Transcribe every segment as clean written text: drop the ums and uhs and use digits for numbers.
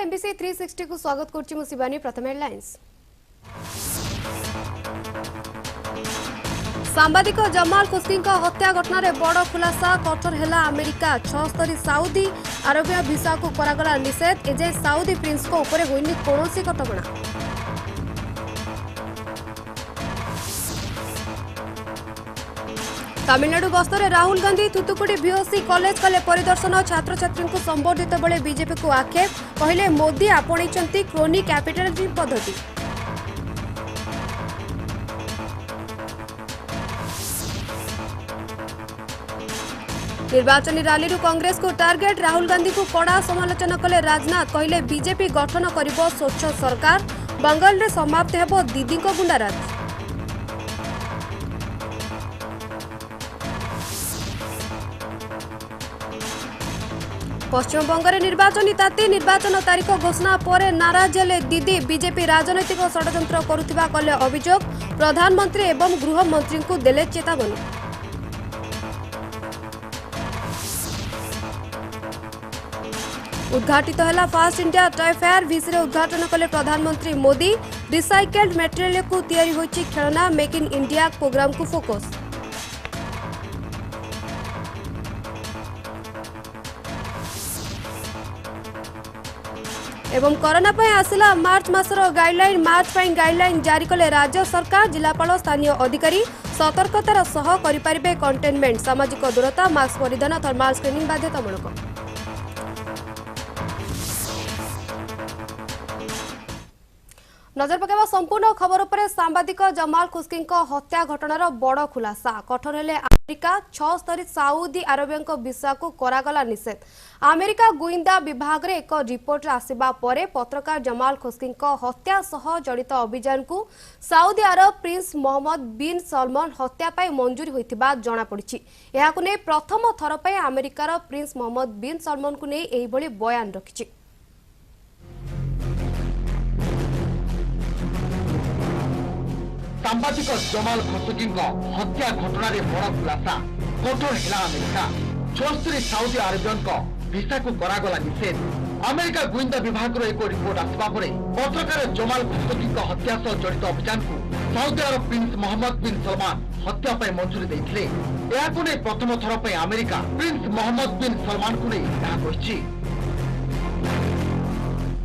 MBC 360 को स्वागत करछि मु शिवानी। प्रथम हेडलाइंस। सांबादिक जमाल खुश्की हत्या घटना रे बड़ खुलासा कठोर हैला अमेरिका। 76 साउदी अरबिया भिसा को करागला निषेध। एजे साउदी प्रिंस को ऊपर होइनी कोनोसी कटकणा। तमिलनाडु गस्तरे राहुल गांधी थुतुकुड़ी भिओसी कॉलेज कले परिदर्शन। छात्र छात्री को संबोधित बेले बीजेपी को आक्षेप। कहले मोदी आपणैछंती क्रोनी कैपिटलिज्म पद्धति। निर्वाचन रैली कांग्रेस को टार्गेट। राहुल गांधी को कड़ा समालोचना कले राजनाथ। कहले बीजेपी गठन करिबो स्वच्छ सरकार। बंगाल रे समाप्त हेबो दीदी को गुंडाराज। पश्चिम बंगाल निर्वाचन ताती। निर्वाचन तारीख घोषणा पर नाराज हेले दीदी। बीजेपी राजनैतिक षड्यंत्र करुथिबा कले अभियोग। प्रधानमंत्री एवं गृहमंत्री को देले चेतावनी। उद्घाटित है फास्ट इंडिया टॉय फेयर। विषय उद्घाटन कले प्रधानमंत्री मोदी। रिसाइकल्ड मटेरियल को तैयारी होइछि खेलना। मेक इन इंडिया प्रोग्राम को फोकस। एवं कोरोना पय आसिला मार्च मासर गाइडलाइन। मार्च पय गाइडलाइन जारी कले राज्य सरकार। जिलापाल स्थानीय अधिकारी सतर्कतार सह करिपारिबे कंटेनमेंट। सामाजिक दूरता मास्क परिधान थर्माल स्क्रीनिंग बाध्यतामूलक। नजर पकाइबा संपूर्ण खबर पर। सांबादिक जमाल खुश्की हत्या घटनार बड़ खुलासा कठोर हेले अमेरिका। 76 साउदी अरबिया भिसा को करागला निषेध। अमेरिका गुइंदा विभाग रे एक रिपोर्ट आसिबा परे पत्रकार जमाल खुश्की हत्या सह जड़ित अभियान को साउदी अरब प्रिंस मोहम्मद बिन सलमान हत्या पाई मंजूरी होइतिबा जणा पड़िछि। एहाकु नै प्रथम थर पाई अमेरिकार प्रिंस मोहम्मद बिन सलमान को नै एही भली बयान रखिछि। सांबादिक जमाल खशोगी हत्या घटना रे बड़ खुलासा कठोर हैला अमेरिका। 76 साउदी अरबियन भिसा को करागला निषेध। अमेरिका गुइंदा विभाग एक रिपोर्ट आसवा परे पत्रकार जमाल खशोगी हत्या सह जड़ित अभियान को साउदी अरब प्रिंस मोहम्मद बिन सलमान हत्या पाई मंजूरी देइथिले। एहाकु नै प्रथम थर पाई अमेरिका प्रिंस मोहम्मद बिन सलमान को नै कहा कहिछि।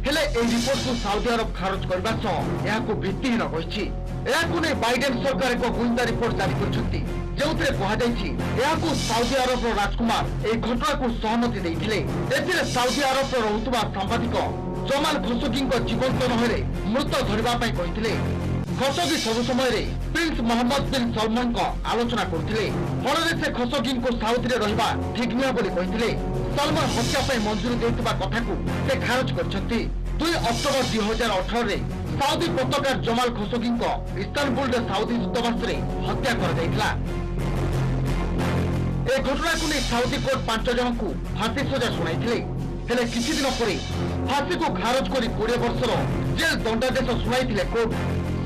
हेले ए रिपोर्ट को साउदी अरब खारज करबा सह एहाकु भित्तिहीन कहिछि। एहाकु नै बाइडेन सरकार एक गुइंदा रिपोर्ट जारी करछन्ती जेउथिरे कहा जायछि एहाकु साउदी अरब राजकुमार ए घटना को सहमति देइथिले। एथिरे साउदी अरब रहुतबा सांबादिक जमाल खशोगी जीवंत नहरे मृत धरिबा पई कहिथिले। खशोगी सब समय रे प्रिंस मोहम्मद बिन सलमान को आलोचना करथिले। फलरे से खशोगी को साउदी रे रहबा ठीक नय बोली कहिथिले। सलमान हत्या पई मंजूरी देइतबा कथा को से खारज करछन्ती। 2 अक्टोबर 2018 रे साउदी पत्रकार जमाल खशोगी इस्तानबुल रे साउदी दूतावास रे हत्या कर जाइतला। ए घटना को नै साउदी कोर्ट 5 जन को फांसी सजा सुनाइथिले। हेले किछि दिन परे फांसी को खारज करी 20 वर्षर जेल दंडादेश सुनाइथिले कोर्ट।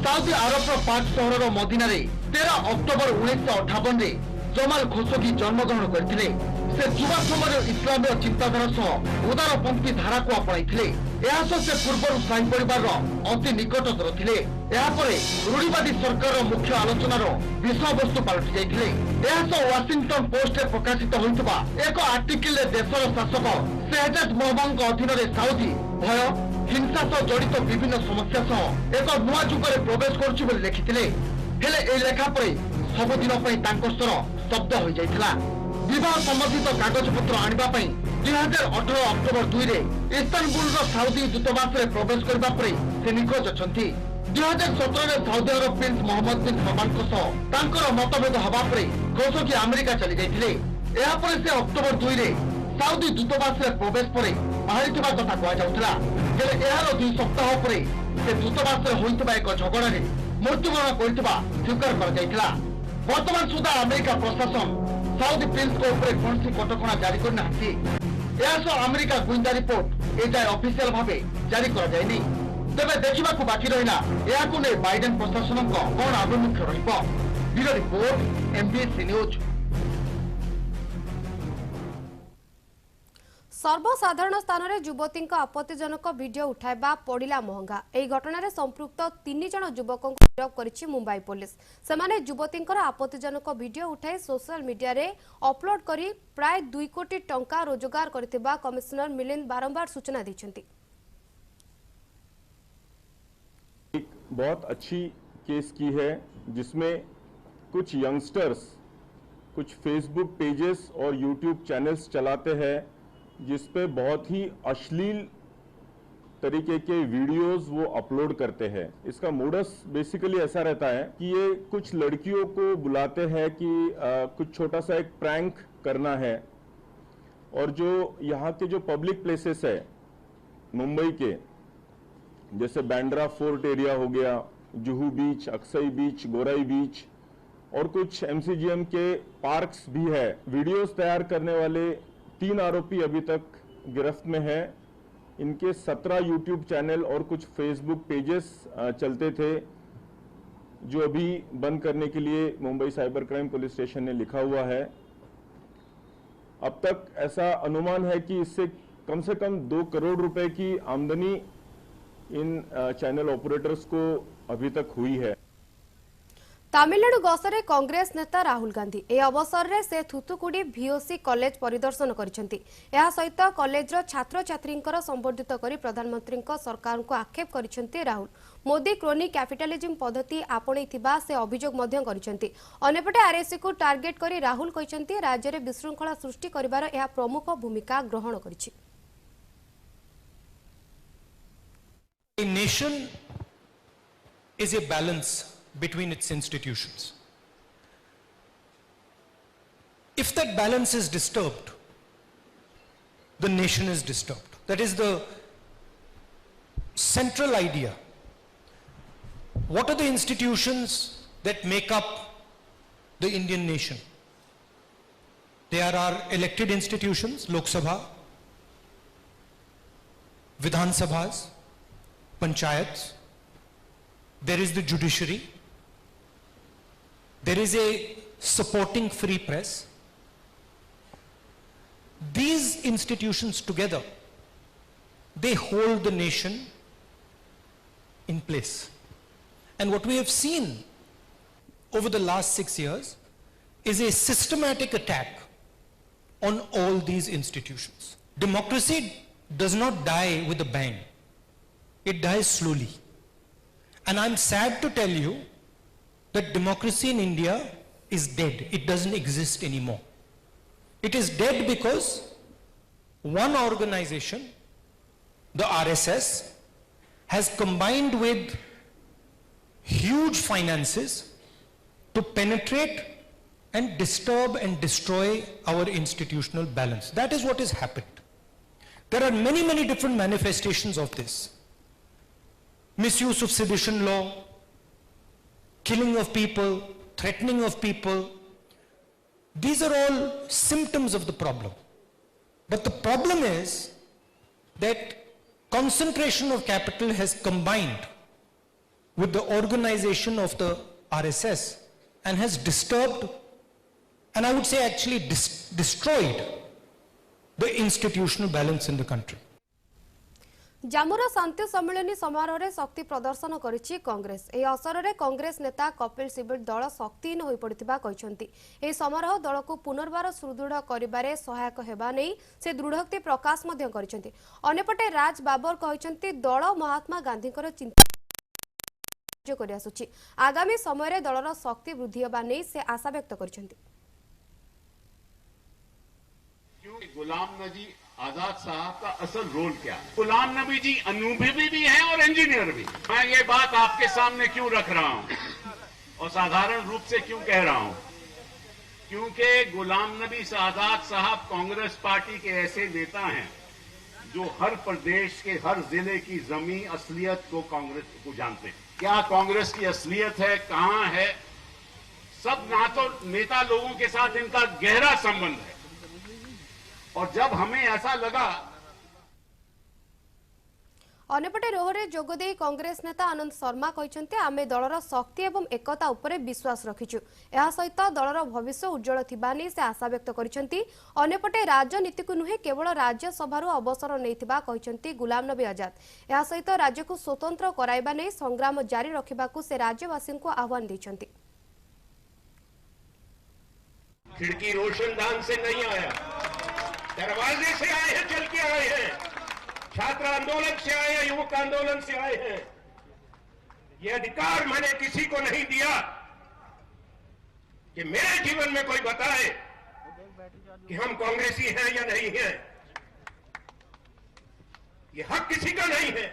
साउदी अरब रो 5 शहर रो मदीना रे 13 अक्टोबर 1958 रे जमाल खशोगी जन्मग्रहण करथिले। से युवा समय इस्लामीय चिंताधारा सह उदारपंथी धारा को अपनाइथिले। से पूर्व शाही परिवार अति निकटतर थिले। रूढ़िवादी सरकार मुख्य आलोचनार विषय वस्तु पलटि जाइथिले। वाशिंगटन पोस्ट रे प्रकाशित होइतबा एक आर्टिकल रे देशर शासक शहजाद मोहम्मद अधीन रे साउदी भय हिंसा सह जड़ित विभिन्न समस्या सह एक नुआ जुगरे प्रवेश करुछि बोली लिखिथिले। हेले ए लेखा परे सबुदिन पई तांको स्वर शब्द होई जाइथिला। विवाह संबंधित कागज पत्र आनिबा पई 2018 अक्टोबर 2 रे इस्तानबुल रो साउदी दूतावास रे प्रवेश करबा परे से निखोज अछंती। 2017 रे साउदी अरब प्रिंस मोहम्मद बिन सलमान को सह तांकर मतभेद हबा परे खशोगी अमेरिका चली जाइथिले। एहा परे से अक्टोबर 2 रे साउदी दूतावास रे प्रवेश परे बाहरिथिबा कथा कहै जाउथला। हेले एहार 2 सप्ताह परे से दूतावास रे होइतबा एक झगड़ा रे मृत्युवरण करथिबा स्वीकार कर जाइथिला। वर्तमान सुधा अमेरिका प्रशासन साउदी प्रिंस को ऊपर कौन कटकणा जारी करना। अमेरिका गुइंदा रिपोर्ट एजाए ऑफिशियल भावे जारी कर जायनी। तेबे देखा बाकी रहा बाइडेन प्रशासन कौन आभिमुख्य रहिबो। Bureau report MBC news. सर्वसाधारण स्थान में युवती आपत्तिजनक वीडियो उठाइबा पड़ा महंगा। यह घटना संपृक्त 3 जन युवकों को गिरफ्त करिछि मुंबई पुलिस। सेमाने युवती आपत्तिजनक वीडियो उठाई सोशल मीडिया रे अपलोड करी प्राय 2 कोटी टंका रोजगार करथिबा कमिश्नर मिलिंद बारंबार सूचना दैछन्ति। एक बहुत अच्छी केस की है जिसमें कुछ यंगस्टर्स कुछ फेसबुक पेजेस और यूट्यूब चैनल्स चलाते हैं जिस पे बहुत ही अश्लील तरीके के वीडियोस वो अपलोड करते हैं। इसका मोडस बेसिकली ऐसा रहता है कि ये कुछ लड़कियों को बुलाते हैं कि कुछ छोटा सा एक प्रैंक करना है, और जो यहाँ के जो पब्लिक प्लेसेस है मुंबई के, जैसे बांद्रा फोर्ट एरिया हो गया, जुहू बीच, अक्सई बीच, गोराई बीच और कुछ एमसीजीएम के पार्क्स भी है। वीडियोस तैयार करने वाले 3 आरोपी अभी तक गिरफ्त में है। इनके 17 यूट्यूब चैनल और कुछ फेसबुक पेजेस चलते थे जो अभी बंद करने के लिए Mumbai cyber crime police station ने लिखा हुआ है। अब तक ऐसा अनुमान है कि इससे कम से कम 2 करोड़ रुपए की आमदनी इन चैनल ऑपरेटर्स को अभी तक हुई है। तमिलनाडु गस्तरे कांग्रेस नेता राहुल गांधी ए अवसर में से थुथुकुडी भिओसी कॉलेज परिदर्शन करिसेंति। एहा सहित कॉलेजर छात्र छात्री संबोधित करी प्रधानमंत्री सरकार को आक्षेप करिसेंति राहुल। मोदी क्रोनी कैपिटलिज्म पद्धति आपणैथिबा से अभियोग मध्य करिसेंति। अन्यपटे आरएससी को टार्गेट करी राहुल कहिसेंति राज्य में विशृंखला सृष्टि करिबार एहा प्रमुख भूमिका ग्रहण करिछि। A nation is a balance between its institutions. If that balance is disturbed, the nation is disturbed. That is the central idea. What are the institutions that make up the Indian nation? There are elected institutions, Lok Sabha, Vidhan Sabhas, Panchayats. There is the judiciary. There is a supporting free press. These institutions together, they hold the nation in place. And what we have seen over the last 6 years is a systematic attack on all these institutions. Democracy does not die with a bang. It dies slowly. And I'm sad to tell you that democracy in India is dead. It doesn't exist anymore. It is dead because one organization, the RSS, has combined with huge finances to penetrate and disturb and destroy our institutional balance. That is what has happened. There are many, many different manifestations of this. Misuse of sedition law, killing of people, threatening of people. These are all symptoms of the problem. But the problem is that concentration of capital has combined with the organization of the RSS and has disturbed, and I would say actually destroyed the institutional balance in the country. जामुर शांति सम्मेलन समारोह में शक्ति प्रदर्शन करिछि कांग्रेस। एही अवसर में कांग्रेस नेता कपिल सिब्बल दल शक्तिहीन होई पड़िथिबा कहिसेंति। एही समारोह दल को पुनर्बार सुदृढ़ करिबारे सहायक हेबा नै से दृढ़ोक्ति प्रकाश मध्य करिसेंति। अन्यपटे राज बाबर कहिसेंति दल महात्मा गांधीकर चिंता करि आसुछि। आगामी समय रे दलर शक्ति वृद्धि हेबा नै से आशा व्यक्त करिसेंति। गुलाम नबी आजाद साहब का असल रोल क्या है? गुलाम नबी जी अनुभवी भी हैं और इंजीनियर भी। मैं ये बात आपके सामने क्यों रख रहा हूं और साधारण रूप से क्यों कह रहा हूं? क्योंकि गुलाम नबी आजाद साहब कांग्रेस पार्टी के ऐसे नेता हैं जो हर प्रदेश के हर जिले की जमीन असलियत को कांग्रेस को जानते हैं। क्या कांग्रेस की असलियत है, कहां है, सब ना तो नेता लोगों के साथ इनका गहरा संबंध है। और जब हमें ऐसा लगा अन्यपटे रोहरे जोगदे कांग्रेस नेता आनंद शर्मा कहते आमे दलर शक्ति एवं एकता उपरे विश्वास रखिछु। यह सहित दलर भविष्य उज्जवल थिबा नै से आशा व्यक्त करिसेंती। अन्यपटे राजनीति को नुहे केवल राज्यसभार अवसर नैथिबा कहते गुलाम नबी आजाद। यह सहित राज्य को स्वतंत्र कराइबा नै संग्राम जारी रखिबाकू से राज्यवासी को आह्वान दैछंती। खिड़की रोशनदान से नहीं आया, दरवाजे से आए हैं, चल के आए हैं, छात्र आंदोलन से आए हैं, युवक आंदोलन से आए हैं। ये अधिकार मैंने किसी को नहीं दिया कि मेरे जीवन में कोई बताए कि हम कांग्रेसी हैं या नहीं हैं। ये हक किसी का नहीं है।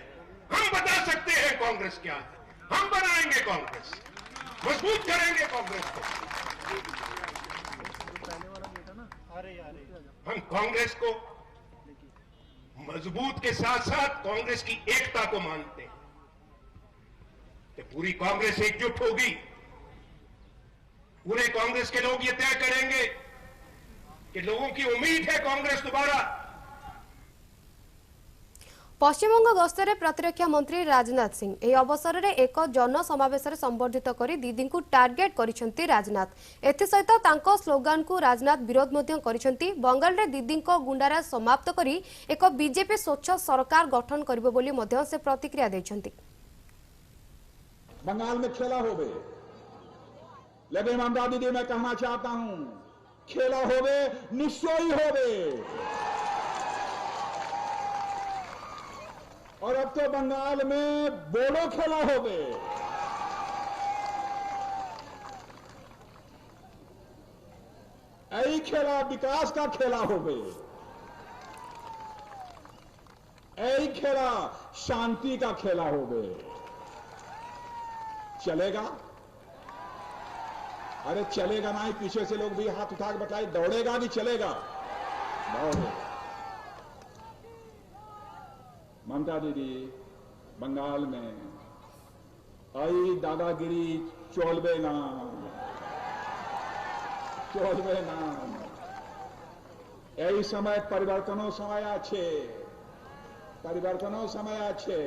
हम बता सकते हैं कांग्रेस क्या है, हम बनाएंगे कांग्रेस, मजबूत करेंगे कांग्रेस को। हम कांग्रेस को मजबूत के साथ साथ कांग्रेस की एकता को मानते हैं कि पूरी कांग्रेस एकजुट होगी। पूरे कांग्रेस के लोग ये तय करेंगे कि लोगों की उम्मीद है कांग्रेस दोबारा। पश्चिमबंग गस्तरे प्रतिरक्षा मंत्री राजनाथ सिंह यह अवसर में एक जन समावेश संबोधित कर दीदी को टार्गेट करिसेंती राजनाथ। एसहित तांको स्लोगान को राजनाथ विरोध करिसेंती। बंगाल रे दीदी गुंडाराज समाप्त करी एक बीजेपी स्वच्छ सरकार गठन करिबो बोली मध्य से प्रतिक्रिया दैछंती। बंगाल में खेला होवे, लेकिन ममता दीदी मैं कहना चाहता हूं, खेला होवे निश्चय ही होवे। और अब तो बंगाल में बोलो खेला होवे। ऐ खेला विकास का खेला होवे, ऐ खेला शांति का खेला होवे। चलेगा? अरे चलेगा ना ही, पीछे से लोग भी हाथ उठा के बताए दौड़ेगा कि चलेगा? दौड़ेगा। ममता दीदी बंगाल में आई दादागिरी चलबे ना, चलबे ना। এই समय परिवर्तनों समय आछे, परिवर्तनों समय आछे।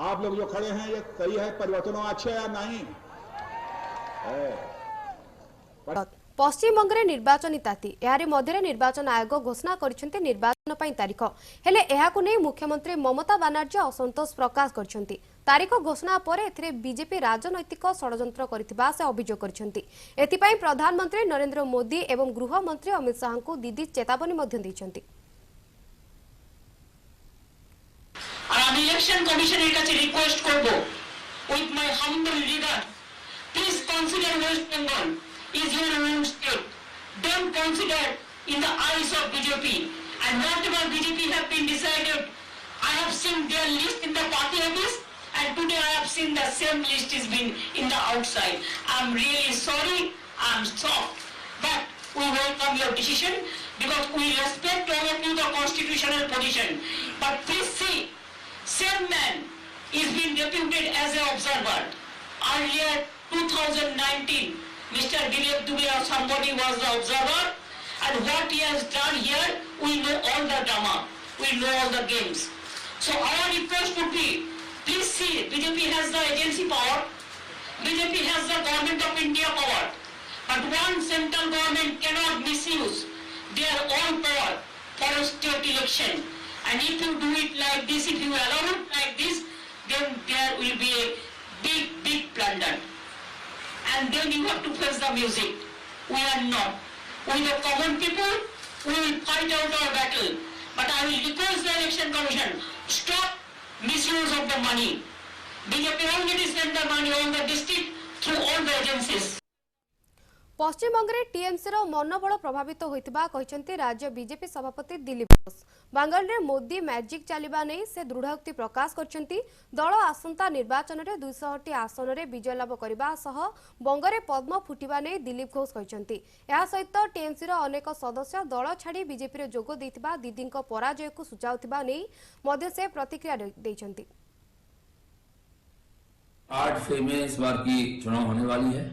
आप लोग जो खड़े हैं ये सही है, परिवर्तनों अच्छे या नहीं? पश्चिम बंगे निर्वाचन ताती यार मध्य निर्वाचन आयोग घोषणा कर निर्वाचन तारीख हेले एहाकु नै मुख्यमंत्री ममता बनर्जी असंतोष प्रकाश कर तारीख घोषणा पर एथिरे बीजेपी राजनैतिक षड्यंत्र करथिबा से अभियोग करछंती। एथिपाई प्रधानमंत्री नरेंद्र मोदी एवं गृह मंत्री अमित शाह को दीदी चेतावनी मध्य दैछंती। আমি ইলেকশন কমিশনের কাছে রিকোয়েস্ট করব, with my humble regard, please consider West Bengal is your own state. Don't consider in the eyes of BJP. And whatever BJP have been decided, I have seen their list in the party office, and today I have seen the same list is been in the outside. I'm really sorry, I'm soft, but we welcome your decision because we respect all of you the constitutional position. But please see, same man is being deputed as an observer. Earlier 2019, Mr. Dilip Dubey or somebody was the observer, and what he has done here, we know all the drama, we know all the games. So our request would be, please see, BJP has the agency power, BJP has the government of India power, but one central government cannot misuse their own power for a state election. And if you do it like this, if you allow it like this, then there will be a big, big blunder. And then you have to face the music. We are not. We the common people, we will fight out our battle. But I will request the election commission, stop misuse of the money. BJP already sent the money on the district through all the agencies. पश्चिम बंगे TMC मनोबल प्रभावित होता कहते राज्य BJP सभापति दिलीप घोष। बांगाल में Modi magic चलवा नहीं से दृढ़ोक्ति प्रकाश करछंती। दल आसंता निर्वाचन में 200टी आसन में विजय लाभ करने सह बंगरे पद्म फुटिबा नहीं दिलीप घोष कहते। यह सहित टीएमसी अनेक सदस्य दल छाड़ी बीजेपी में जोग देथिबा दीदी पराजय को सूचाउथिबा नहीं मध्य से प्रतिक्रिया दैछंती। 8 फरवरी में इस बार की चुनाव होने वाली है।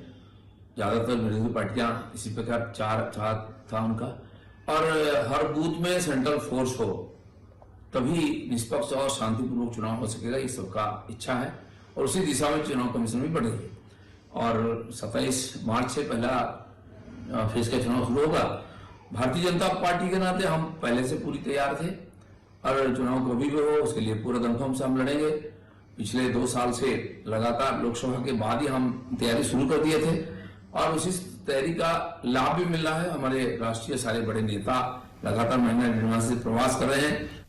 ज्यादातर विरोधी पार्टियां इसी प्रकार 4 था उनका, और हर बूथ में सेंट्रल फोर्स हो तभी निष्पक्ष और शांतिपूर्वक चुनाव हो सकेगा, ये सबका इच्छा है और उसी दिशा में चुनाव कमीशन भी बढ़ रही है। और 27 मार्च से पहला फेज का चुनाव शुरू होगा। भारतीय जनता पार्टी के नाते हम पहले से पूरी तैयार थे और चुनाव कभी भी हो उसके लिए पूरा दमखम से हम लड़ेंगे। पिछले 2 साल से लगातार लोकसभा के बाद ही हम तैयारी शुरू कर दिए थे और उसी तैयारी का लाभ भी मिल रहा है। हमारे राष्ट्रीय सारे बड़े नेता लगातार महीना निर्माण से प्रवास कर रहे हैं।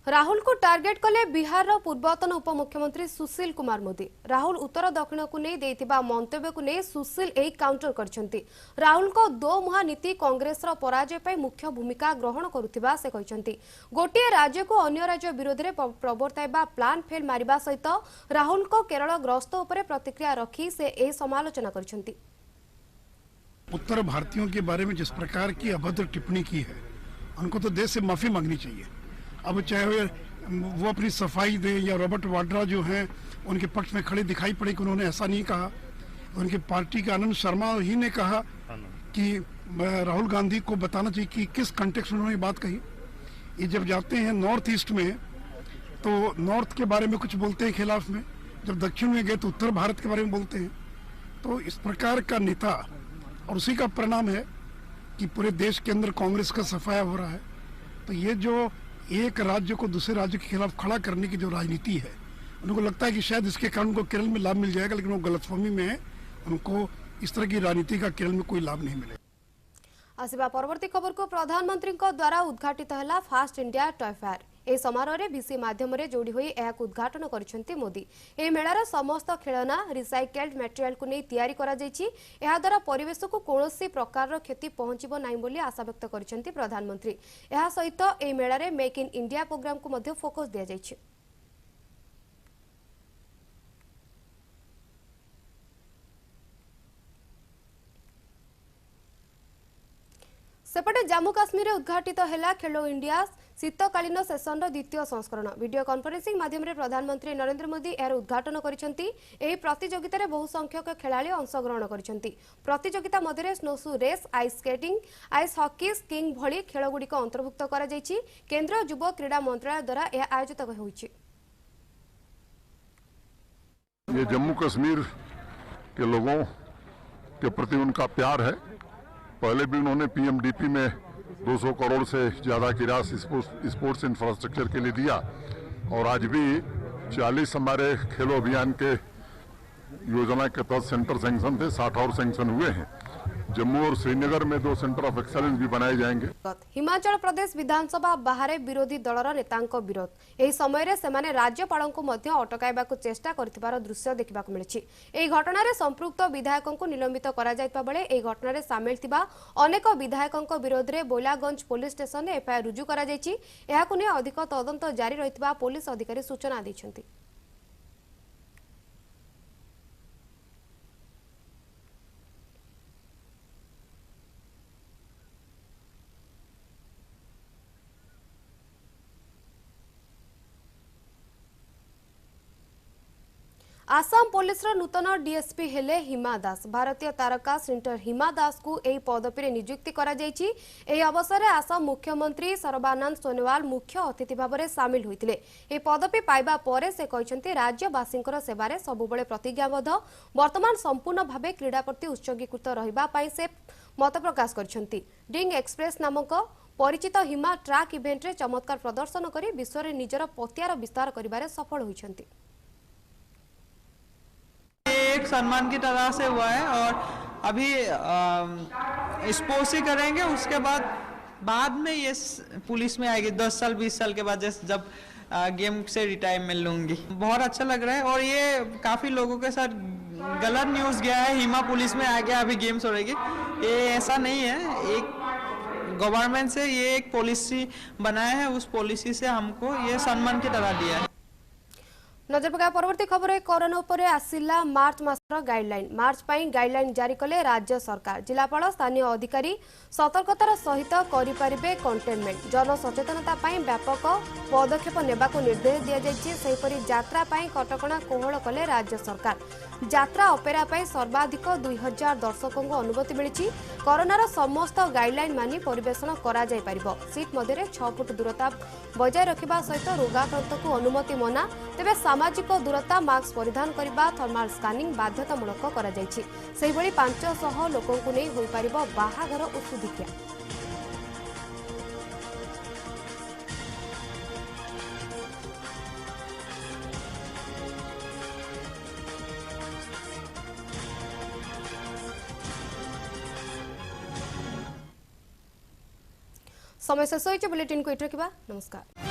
राहुल को टार्गेट कले बिहार पूर्वतन उपमुख्यमंत्री सुशील कुमार मोदी। राहुल उत्तर दक्षिण को नहीं देथिबा मंतव्य को नहीं सुशील एक काउंटर करछंती। राहुल को दो मुहा नीति कांग्रेस रो पराजय पई मुख्य भूमिका ग्रहण करुथिबा से कहछंती। गोटे राज्य को अन्य राज्य विरोध रे प्रवर्ताइबा प्लान फेल मारिबा सहित राहुल को केरल ग्रस्त उपरे प्रतिक्रिया रखी से ए समालोचना करछंती। उत्तर भारतीयों के बारे में जिस प्रकार की अभद्र टिप्पणी की है उनको तो देश से माफी मांगनी चाहिए। अब चाहे वो अपनी सफाई दे या रॉबर्ट वाड्रा जो हैं उनके पक्ष में खड़े दिखाई पड़े कि उन्होंने ऐसा नहीं कहा। उनके पार्टी के आनंद शर्मा ही ने कहा कि राहुल गांधी को बताना चाहिए कि किस कंटेक्स्ट में उन्होंने बात कही। ये जब जाते हैं नॉर्थ ईस्ट में तो नॉर्थ के बारे में कुछ बोलते हैं खिलाफ में, जब दक्षिण में गए तो उत्तर भारत के बारे में बोलते हैं। तो इस प्रकार का नेता और उसी का परिणाम है कि पूरे देश के अंदर कांग्रेस का सफाया हो रहा है। तो ये जो एक राज्य को दूसरे राज्य के खिलाफ खड़ा करने की जो राजनीति है, उनको लगता है कि शायद इसके कारण उनको केरल में लाभ मिल जाएगा, लेकिन वो गलतफहमी में है। उनको इस तरह की राजनीति का केरल में कोई लाभ नहीं मिलेगा। आसिबा परवर्ती खबर को प्रधानमंत्री द्वारा उद्घाटित है फास्ट इंडिया टॉय फेयर। ए समारोह रे बीसी माध्यम रे जोड़ी होई एहाक उद्घाटन करछंती मोदी। ए मेलार समस्त खेलना रिसाइकल्ड मटेरियल को नहीं तैयारी करा जायछि। एहा द्वारा परिवेश को कोनोसी प्रकार क्षति पहुंचिबो नाही बोली आशा व्यक्त करछंती प्रधानमंत्री। एहा सहित ए मेला रे मेक इन इंडिया प्रोग्राम को मध्ये फोकस दिया जायछि। सेपटे जम्मू काश्मीर में उद्घाटित है खेलो इंडिया शीतकालीन सेसन द्वितीय संस्करण। वीडियो कॉन्फ्रेंसिंग माध्यम प्रधानमंत्री नरेंद्र मोदी यार उद्घाटन करिसेंती। प्रतियोगिता रे बहु संख्यक खेलाड़ी अंशग्रहण करिसेंती। प्रतियोगिता मध्य snowshoe race, ice skating, ice hockey, skiing भली खेलगुड़िक अंतर्भुक्त करा जायछि। केंद्र युवा क्रीड़ा मंत्रालय द्वारा यह आयोजित होइछि। ये जम्मू कश्मीर के लोगों के प्रति उनका प्यार है। पहले भी उन्होंने पीएमडीपी में 200 करोड़ से ज़्यादा की राशि स्पोर्ट्स इंफ्रास्ट्रक्चर के लिए दिया और आज भी 40 हमारे खेलो अभियान के योजना के तहत सेंटर सैंक्शन थे, 60 और सैंक्शन हुए हैं। जम्मू और श्रीनगर में 2 सेंटर ऑफ एक्सेलेंस भी बनाए जाएंगे। हिमाचल प्रदेश विधानसभा बाहर विरोधी दलर नेतांको विरोध। एही समय रे सेमाने राज्यपाल को मध्य अटकाइबाकू चेष्टा करथिबार दृश्य देखिबाकू मिलिछि। एही घटना रे संपृक्त विधायकों को निलंबित करा जायता बेले एही घटना रे शामिल थिबा अनेक विधायकों विरोध रे बोलागंज पुलिस स्टेशन रे एफआईआर रुजु करा जायछि। एहाकू ने अधिक तदंत जारी रहितबा पुलिस अधिकारी सूचना दैछन्ति। आसाम पुलिस नूतन डीएसपी हेले हिमा दास। भारतीय तारका सेंटर हिमा दास को यह पदवी रे नियुक्ति करा जायछि। एही अवसर में आसाम मुख्यमंत्री सर्बानंद सोनोवाल मुख्य अतिथि भाव में सामिल होइतिले। एही पदवी पाइबा परे से कहछन्ति राज्यवासींकर सेवारे सबुबले प्रतिज्ञाबद्ध। वर्तमान संपूर्ण भावे क्रीड़ा प्रति उत्सर्गीकृत रहिबा पई से मत प्रकाश करछन्ति। डिंग एक्सप्रेस नामक परिचित हिमा ट्रैक इवेंट रे चमत्कार प्रदर्शन करी विश्व में निजर पतियार विस्तार करिबारे सफल होइछन्ति। एक सम्मान की तरह से हुआ है और अभी स्पोर्ट्स ही करेंगे। उसके बाद में ये पुलिस में आएगी 10 साल 20 साल के बाद, जब गेम से रिटायरमेंट लूंगी। बहुत अच्छा लग रहा है और ये काफ़ी लोगों के साथ गलत न्यूज़ गया है। हिमा पुलिस में आ गया अभी गेम्स हो रहेगी, ये ऐसा नहीं है। एक गवर्नमेंट से ये एक पॉलिसी बनाया है, उस पॉलिसी से हमको ये सम्मान की तरह दिया है। नजर पका परवर्ती खबर कोरोना उपरे आसिला मार्च मासर गाइडलाइन मार्च पई गाइडलाइन जारी कले राज्य सरकार जिलापाल स्थानीय अधिकारी सतर्कतार सहित करि परिबे कंटेनमेंट जन सचेतनता पई व्यापक पदक्षेप नेबाको निर्देश दिया जायछि सेहिपरि यात्रा पई कटकणा कोहल कले राज्य सरकार यात्रा ऑपेरा पई सर्वाधिक 2000 दर्शकों को अनुमति मिलिछि कोरोनार समस्त गाइडलाइन मानि परिवेषण करा जाय परिबो सीट मध्यरे 6 फुट दूरता बजाय रखिबा सहित रोगाक्रांत को अनुमति मना तेबे सामाजिक दूरता मास्क परिधान करबा थर्माल स्कानिंग बाध्यतामूलक करा जायछि सेहि भली 500 लोकों को नै होई परिबो बाहाघर ओ सुधिकिया समय शेष होइछ बुलेटिन को इट रखिबा नमस्कार।